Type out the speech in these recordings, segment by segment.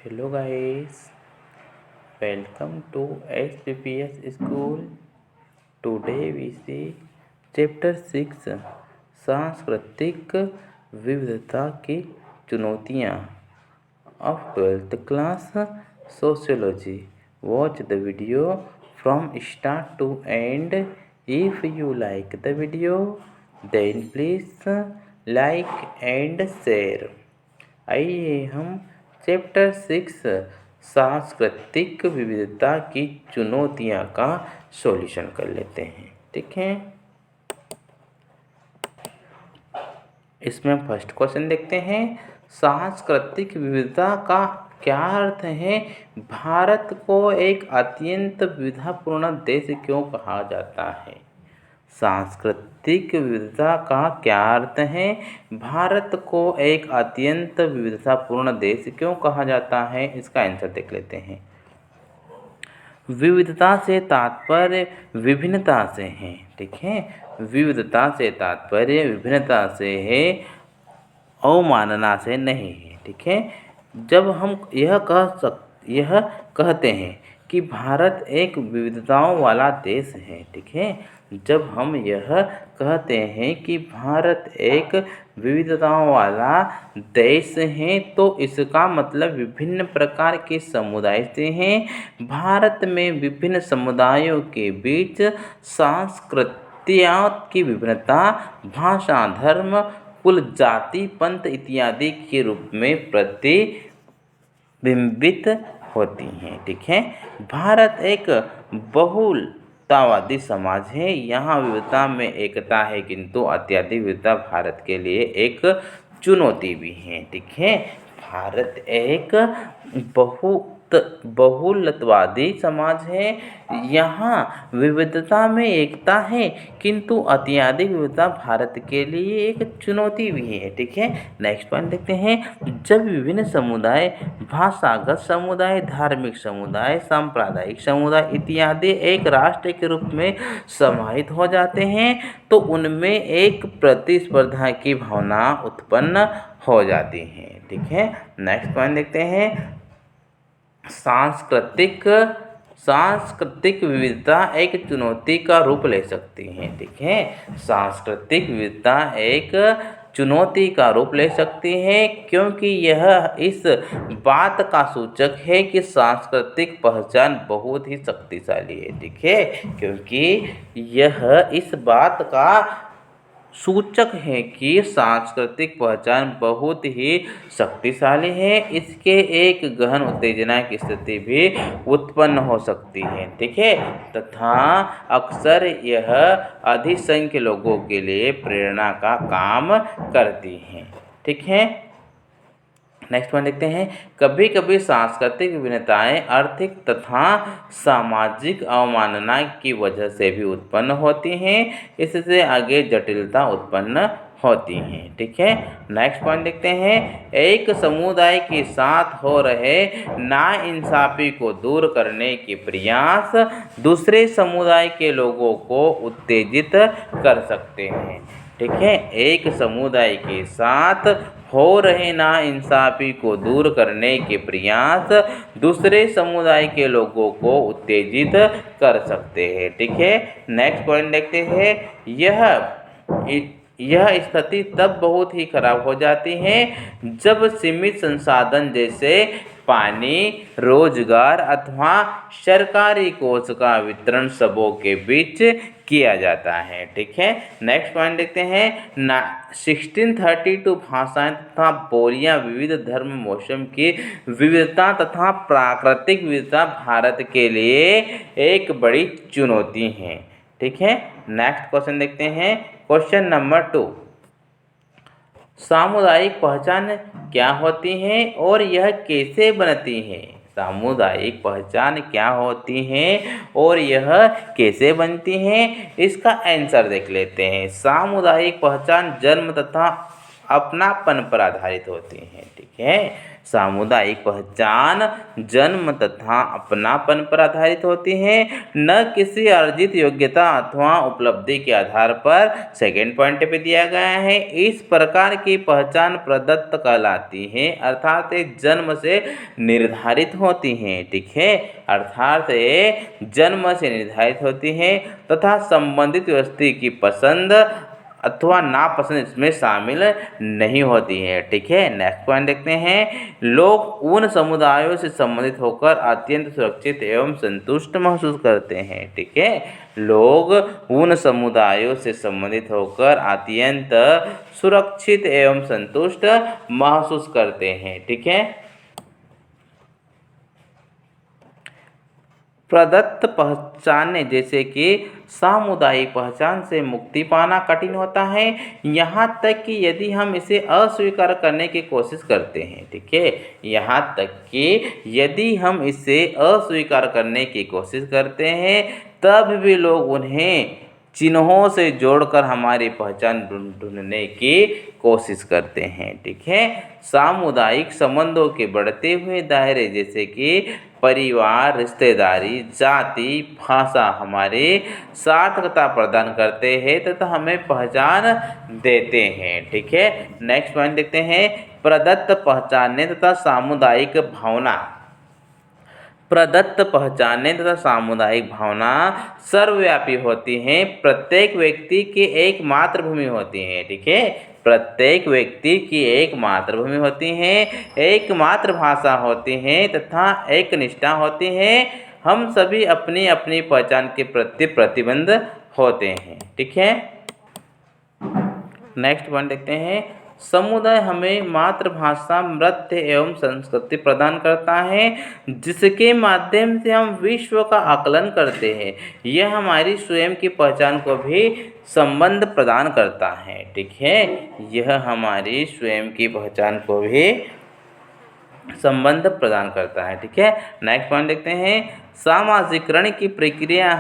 Hello guys, welcome to SPPS School. Today we see Chapter 6 सांस्कृतिक विविधता की चुनौतियाँ of 12th class Sociology. Watch the video from start to end. If you like the video, then please like and share. आइए हम chapter 6 सांस्कृतिक विविधता की चुनौतियाँ का सॉल्यूशन कर लेते हैं। ठीक है, इसमें हम फर्स्ट क्वेश्चन देखते हैं। सांस्कृतिक विविधता का क्या अर्थ है? भारत को एक अत्यंत विविधतापूर्ण देश क्यों कहा जाता है? सांस्कृतिक विविधता का क्या अर्थ है? भारत को एक अत्यंत विविधतापूर्ण देश क्यों कहा जाता है? इसका आंसर देख लेते हैं। विविधता से तात्पर्य विभिन्नता से है। ठीक है, विविधता से तात्पर्य विभिन्नता से है, अवमानना से नहीं है। ठीक है, जब हम यह कहते हैं कि भारत एक विविधताओं वाला देश है। ठीक है, जब हम यह कहते हैं कि भारत एक विविधताओं वाला देश है तो इसका मतलब विभिन्न प्रकार के समुदाय से हैं। भारत में विभिन्न समुदायों के बीच संस्कृतियों की विभिन्नता भाषा, धर्म, कुल, जाति, पंथ इत्यादि के रूप में प्रतिबिंबित होती हैं। ठीक है, भारत एक बहुलतावादी समाज है। यहाँ विविधता में एकता है, किंतु अत्यधिक विविधता भारत के लिए एक चुनौती भी है। ठीक है, भारत एक बहुलतावादी समाज है। यहाँ विविधता में एकता है, किंतु अत्यधिक विविधता भारत के लिए एक चुनौती भी है। ठीक है, नेक्स्ट पॉइंट देखते हैं। जब विभिन्न समुदाय, भाषागत समुदाय, धार्मिक समुदाय, सांप्रदायिक समुदाय इत्यादि एक राष्ट्र के रूप में समाहित हो जाते हैं तो उनमें एक प्रतिस्पर्धा की भावना उत्पन्न हो जाती है। ठीक है, नेक्स्ट पॉइंट देखते हैं। सांस्कृतिक विविधता एक चुनौती का रूप ले सकती है। ठीक है, सांस्कृतिक विविधता एक चुनौती का रूप ले सकती है, क्योंकि यह इस बात का सूचक है कि सांस्कृतिक पहचान बहुत ही शक्तिशाली है। ठीक है, क्योंकि यह इस बात का सूचक है कि सांस्कृतिक पहचान बहुत ही शक्तिशाली है। इसके एक गहन उत्तेजना की स्थिति भी उत्पन्न हो सकती है। ठीक है, तथा अक्सर यह अधिसंख्य लोगों के लिए प्रेरणा का काम करती है। ठीक है, नेक्स्ट पॉइंट देखते हैं। कभी कभी सांस्कृतिक विभिन्नताएं आर्थिक तथा सामाजिक अवमानना की वजह से भी उत्पन्न होती हैं। इससे आगे जटिलता उत्पन्न होती हैं। ठीक है, नेक्स्ट पॉइंट देखते हैं। एक समुदाय के साथ हो रहे नाइंसाफी को दूर करने के प्रयास दूसरे समुदाय के लोगों को उत्तेजित कर सकते हैं। ठीक है, एक समुदाय के साथ हो रहे नाइंसाफी को दूर करने के प्रयास दूसरे समुदाय के लोगों को उत्तेजित कर सकते हैं। ठीक है, नेक्स्ट पॉइंट देखते हैं। यह स्थिति तब बहुत ही खराब हो जाती है जब सीमित संसाधन जैसे पानी, रोजगार अथवा सरकारी कोष का वितरण सबों के बीच किया जाता है। ठीक है, नेक्स्ट पॉइंट देखते हैं। 1632 भाषाएं तथा बोलियां, विविध धर्म, मौसम की विविधता तथा प्राकृतिक विविधता भारत के लिए एक बड़ी चुनौती है। ठीक है, नेक्स्ट क्वेश्चन देखते हैं। क्वेश्चन नंबर 2, सामुदायिक पहचान क्या होती है और यह कैसे बनती है? सामुदायिक पहचान क्या होती है और यह कैसे बनती है? इसका आंसर देख लेते हैं। सामुदायिक पहचान जन्म तथा अपनापन पर आधारित होती हैं। ठीक है, सामुदायिक पहचान जन्म तथा अपनापन पर आधारित होती है, न किसी अर्जित योग्यता अथवा उपलब्धि के आधार पर। सेकेंड पॉइंट पे दिया गया है, इस प्रकार की पहचान प्रदत्त कहलाती है, अर्थात ये जन्म से निर्धारित होती हैं। ठीक है, अर्थात ये जन्म से निर्धारित होती हैं तथा संबंधित व्यक्ति की पसंद अथवा नापसंद इसमें शामिल नहीं होती है। ठीक है, नेक्स्ट पॉइंट देखते हैं, लोग उन समुदायों से संबंधित होकर अत्यंत सुरक्षित एवं संतुष्ट महसूस करते हैं। ठीक है, लोग उन समुदायों से संबंधित होकर अत्यंत सुरक्षित एवं संतुष्ट महसूस करते हैं। ठीक है, प्रदत्त पहचाने जैसे कि सामुदायिक पहचान से मुक्ति पाना कठिन होता है, यहाँ तक कि यदि हम इसे अस्वीकार करने की कोशिश करते हैं। ठीक है, यहाँ तक कि यदि हम इसे अस्वीकार करने की कोशिश करते हैं तब भी लोग उन्हें चिन्हों से जोड़कर हमारी पहचान ढूंढने की कोशिश करते हैं। ठीक है, सामुदायिक संबंधों के बढ़ते हुए दायरे जैसे कि परिवार, रिश्तेदारी, जाति, भाषा हमारे सार्थकता प्रदान करते हैं तथा हमें पहचान देते हैं। ठीक है, नेक्स्ट पॉइंट देखते हैं, प्रदत्त पहचानने तथा सामुदायिक भावना। प्रदत्त पहचानने तथा सामुदायिक भावना सर्वव्यापी होती हैं, प्रत्येक व्यक्ति की एक मातृभूमि होती है। ठीक है, प्रत्येक व्यक्ति की एक मातृभूमि होती है, एक मातृभाषा होती है तथा एक निष्ठा होती है। हम सभी अपनी अपनी पहचान के प्रति प्रतिबद्ध होते हैं। ठीक है, नेक्स्ट पॉइंट देखते हैं, समुदाय हमें मातृभाषा, नृत्य एवं संस्कृति प्रदान करता है जिसके माध्यम से हम विश्व का आकलन करते हैं। यह हमारी स्वयं की पहचान को भी संबंध प्रदान करता है। ठीक है, यह हमारी स्वयं की पहचान को भी संबंध प्रदान करता है। ठीक है, नेक्स्ट पॉइंट देखते हैं, सामाजिकरण की प्रक्रिया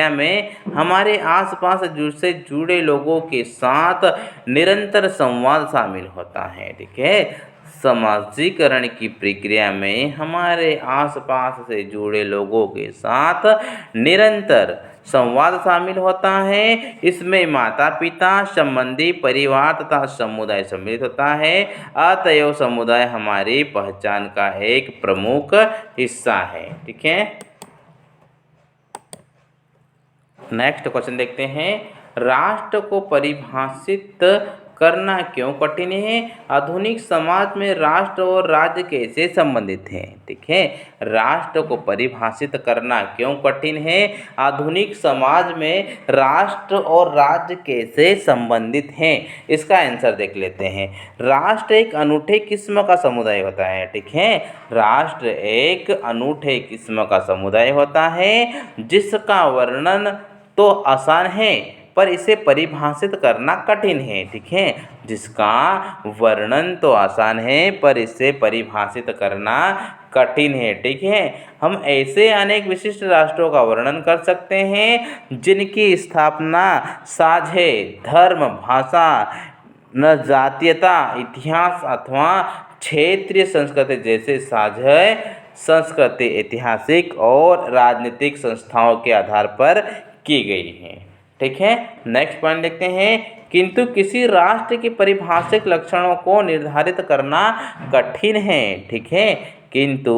में हमारे आसपास से जुड़े लोगों के साथ निरंतर संवाद शामिल होता है। ठीक है, समाजीकरण की प्रक्रिया में हमारे आसपास से जुड़े लोगों के साथ निरंतर संवाद शामिल होता है। इसमें माता पिता, संबंधी, परिवार तथा समुदाय सम्मिलित होता है। अतएव समुदाय हमारी पहचान का एक प्रमुख हिस्सा है। ठीक है, नेक्स्ट क्वेश्चन देखते हैं, राष्ट्र को परिभाषित करना क्यों कठिन है? आधुनिक समाज में राष्ट्र और राज्य कैसे संबंधित हैं? ठीक है, राष्ट्र को परिभाषित करना क्यों कठिन है? आधुनिक समाज में राष्ट्र और राज्य कैसे संबंधित हैं? इसका आंसर देख लेते हैं। राष्ट्र एक अनूठे किस्म का समुदाय होता है। ठीक है, राष्ट्र एक अनूठे किस्म का समुदाय होता है जिसका वर्णन तो आसान है पर इसे परिभाषित करना कठिन है। ठीक है, जिसका वर्णन तो आसान है पर इसे परिभाषित करना कठिन है। ठीक है, हम ऐसे अनेक विशिष्ट राष्ट्रों का वर्णन कर सकते हैं जिनकी स्थापना साझे धर्म, भाषा, न जातीयता, इतिहास अथवा क्षेत्रीय संस्कृति जैसे साझे संस्कृति, ऐतिहासिक और राजनीतिक संस्थाओं के आधार पर की गई हैं। ठीक है, नेक्स्ट पॉइंट देखते हैं, किंतु किसी राष्ट्र के परिभाषिक लक्षणों को निर्धारित करना कठिन है। ठीक है, किंतु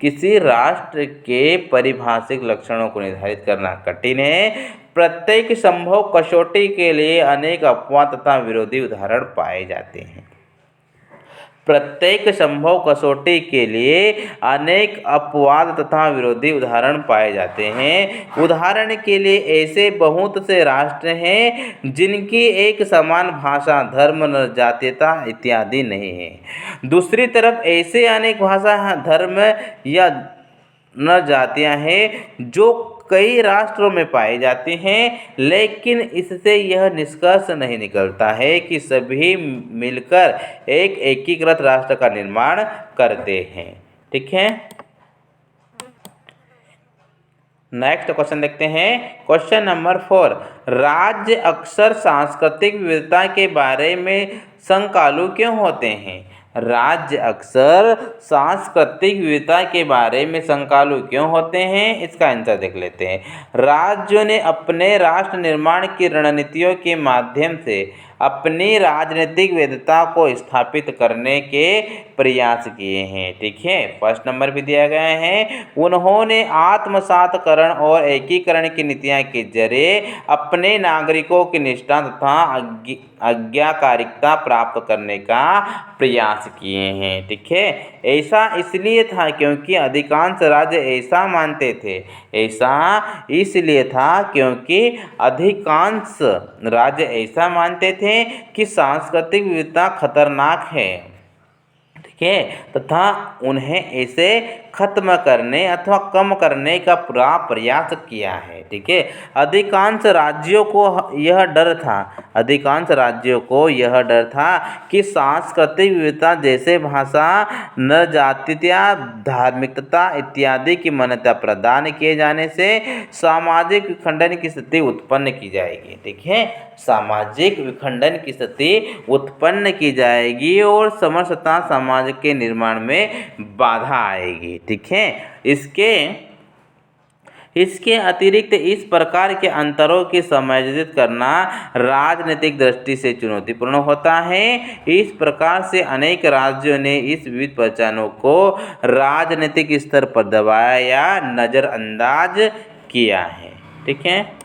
किसी राष्ट्र के परिभाषिक लक्षणों को निर्धारित करना कठिन है। प्रत्येक संभव कसौटी के लिए अनेक अपवाद तथा विरोधी उदाहरण पाए जाते हैं। प्रत्येक संभव कसौटी के लिए अनेक अपवाद तथा विरोधी उदाहरण पाए जाते हैं। उदाहरण के लिए ऐसे बहुत से राष्ट्र हैं जिनकी एक समान भाषा, धर्म, जातीयता इत्यादि नहीं है। दूसरी तरफ ऐसे अनेक भाषा, धर्म या न जातियाँ हैं जो कई राष्ट्रों में पाई जाती हैं, लेकिन इससे यह निष्कर्ष नहीं निकलता है कि सभी मिलकर एक एकीकृत राष्ट्र का निर्माण करते हैं। ठीक है, नेक्स्ट क्वेश्चन देखते हैं। क्वेश्चन नंबर 4, राज्य अक्सर सांस्कृतिक विविधता के बारे में शंकालु क्यों होते हैं? राज्य अक्सर सांस्कृतिक विविधता के बारे में शंकालु क्यों होते हैं? इसका आंसर देख लेते हैं। राज्यों ने अपने राष्ट्र निर्माण की रणनीतियों के माध्यम से अपनी राजनीतिक विविधता को स्थापित करने के प्रयास किए हैं। ठीक है, फर्स्ट नंबर भी दिया गया है। उन्होंने आत्मसातकरण और एकीकरण की नीतियां के जरिए अपने नागरिकों की निष्ठा तथा आज्ञाकारिता प्राप्त करने का प्रयास किए हैं। ठीक है, ऐसा इसलिए था क्योंकि अधिकांश राज्य ऐसा मानते थे। ऐसा इसलिए था क्योंकि अधिकांश राज्य ऐसा मानते थे कि सांस्कृतिक विविधता खतरनाक है। ठीक है, तथा उन्हें इसे खत्म करने अथवा कम करने का पूरा प्रयास किया है। ठीक है, अधिकांश राज्यों को यह डर था कि सांस्कृतिक विविधता जैसे भाषा, नरजातीयता, धार्मिकता इत्यादि की मान्यता प्रदान किए जाने से सामाजिक विखंडन की स्थिति उत्पन्न की जाएगी। ठीक है, सामाजिक विखंडन की स्थिति उत्पन्न की जाएगी और समरसता समाज के निर्माण में बाधा आएगी। ठीक है, इसके अतिरिक्त इस प्रकार के अंतरों की समायोजित करना राजनीतिक दृष्टि से चुनौतीपूर्ण होता है। इस प्रकार से अनेक राज्यों ने इस विविध पहचानों को राजनीतिक स्तर पर दबाया या नज़रअंदाज किया है। ठीक है,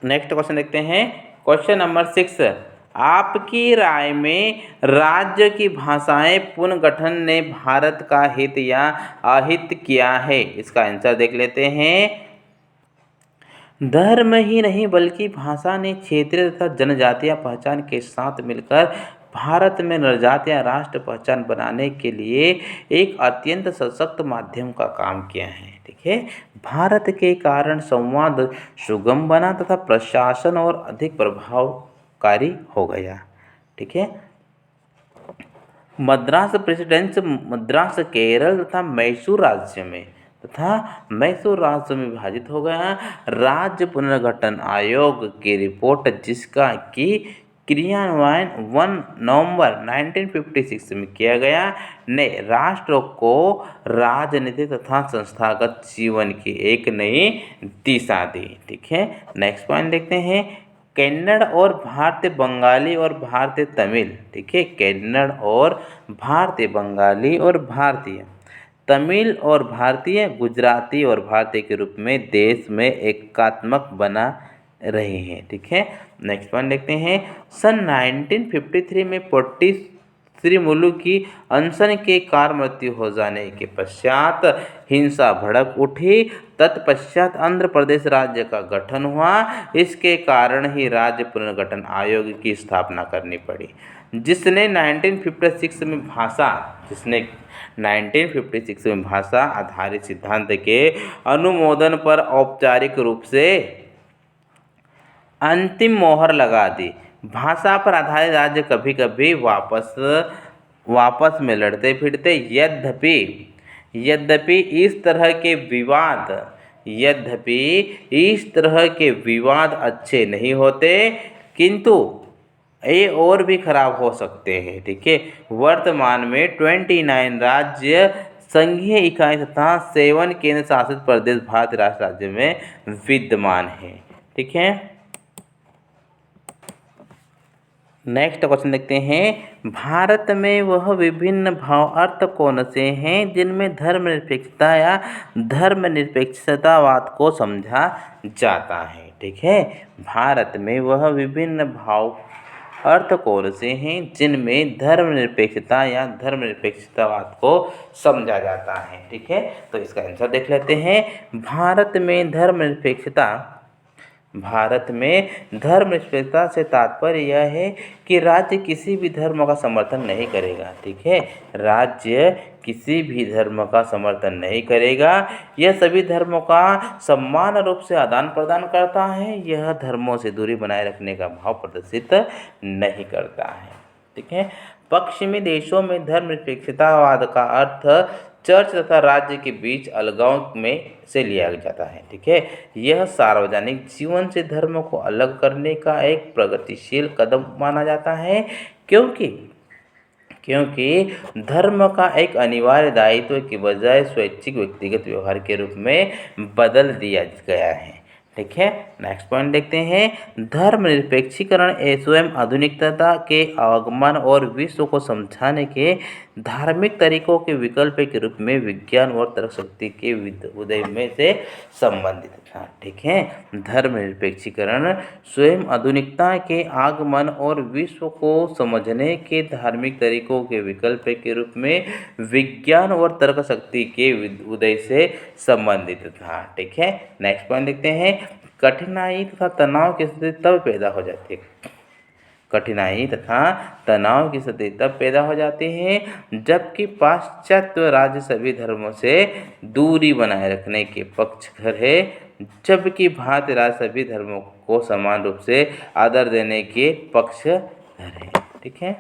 नेक्स्ट क्वेश्चन देखते हैं। क्वेश्चन नंबर 6, आपकी राय में राज्य की भाषाएं पुनर्गठन ने भारत का हित या अहित किया है? इसका आंसर देख लेते हैं। धर्म ही नहीं बल्कि भाषा ने क्षेत्रीय तथा जनजातीय पहचान के साथ मिलकर भारत में नरजातीय राष्ट्र पहचान बनाने के लिए एक अत्यंत सशक्त माध्यम का काम किया है। ठीक है, भारत के कारण संवाद सुगम बना तथा प्रशासन और अधिक प्रभावकारी हो गया। ठीक है, मद्रास प्रेसिडेंसी मद्रास केरल तथा मैसूर राज्य में विभाजित हो गया। राज्य पुनर्गठन आयोग की रिपोर्ट, जिसका कि क्रियान्वयन 1 नवंबर 1956 में किया गया, ने राष्ट्र को राजनीतिक तथा संस्थागत जीवन की एक नई दिशा दी। ठीक है, नेक्स्ट पॉइंट देखते हैं। कन्नड़ और भारतीय बंगाली और भारतीय तमिल। ठीक है, कन्नड़ और भारतीय बंगाली और भारतीय तमिल और भारतीय गुजराती और भारतीय के रूप में देश में एकात्मक बना रहे हैं। ठीक है, नेक्स्ट पॉइंट देखते हैं। सन 1953 में पोट्टी श्रीमुलु की अनशन के कारण मृत्यु हो जाने के पश्चात हिंसा भड़क उठी। तत्पश्चात आंध्र प्रदेश राज्य का गठन हुआ। इसके कारण ही राज्य पुनर्गठन आयोग की स्थापना करनी पड़ी, जिसने 1956 में भाषा आधारित सिद्धांत के अनुमोदन पर औपचारिक रूप से अंतिम मोहर लगा दी। भाषा पर आधारित राज्य कभी कभी वापस में लड़ते फिरते, यद्यपि इस तरह के विवाद अच्छे नहीं होते, किंतु ये और भी खराब हो सकते हैं। ठीक है, वर्तमान में 29 राज्य, संघीय इकाई तथा 7 केंद्र शासित प्रदेश भारतीय राष्ट्र राज्य में विद्यमान हैं। ठीक है, नेक्स्ट क्वेश्चन देखते हैं। भारत में वह विभिन्न भाव अर्थ कौन से हैं जिनमें धर्मनिरपेक्षता या धर्मनिरपेक्षतावाद को समझा जाता है? ठीक है, भारत में वह विभिन्न भाव अर्थ कौन से हैं जिनमें धर्मनिरपेक्षता या धर्मनिरपेक्षतावाद को समझा जाता है? ठीक है, तो इसका आंसर देख लेते हैं। भारत में धर्मनिरपेक्षता से तात्पर्य यह है कि राज्य किसी भी धर्म का समर्थन नहीं करेगा। ठीक है, राज्य किसी भी धर्म का समर्थन नहीं करेगा। यह सभी धर्मों का समान रूप से आदान प्रदान करता है। यह धर्मों से दूरी बनाए रखने का भाव प्रदर्शित नहीं करता है। ठीक है, पश्चिमी देशों में धर्मनिरपेक्षतावाद का अर्थ चर्च तथा राज्य के बीच अलगाव में से लिया जाता है। ठीक है, यह सार्वजनिक जीवन से धर्म को अलग करने का एक प्रगतिशील कदम माना जाता है, क्योंकि धर्म का एक अनिवार्य दायित्व के बजाय स्वैच्छिक व्यक्तिगत व्यवहार के रूप में बदल दिया गया है। ठीक है, नेक्स्ट पॉइंट देखते हैं। धर्मनिरपेक्षीकरण स्वयं आधुनिकता के आगमन और विश्व को समझाने के धार्मिक तरीकों के विकल्प के रूप में विज्ञान और तर्कशक्ति के उदय में से संबंधित था। ठीक है, धर्मनिरपेक्षीकरण स्वयं आधुनिकता के आगमन और विश्व को समझने के धार्मिक तरीकों के विकल्प के रूप में विज्ञान और तर्कशक्ति के उदय से संबंधित था। ठीक है, नेक्स्ट पॉइंट देखते हैं। कठिनाई तथा तनाव की स्थिति तब पैदा हो जाती है। कठिनाई तथा तनाव की स्थिति तब पैदा हो जाती है जबकि पाश्चात्य राज्य सभी धर्मों से दूरी बनाए रखने के पक्षधर है, जबकि भारतीय राज्य सभी धर्मों को समान रूप से आदर देने के पक्षधर है। ठीक है।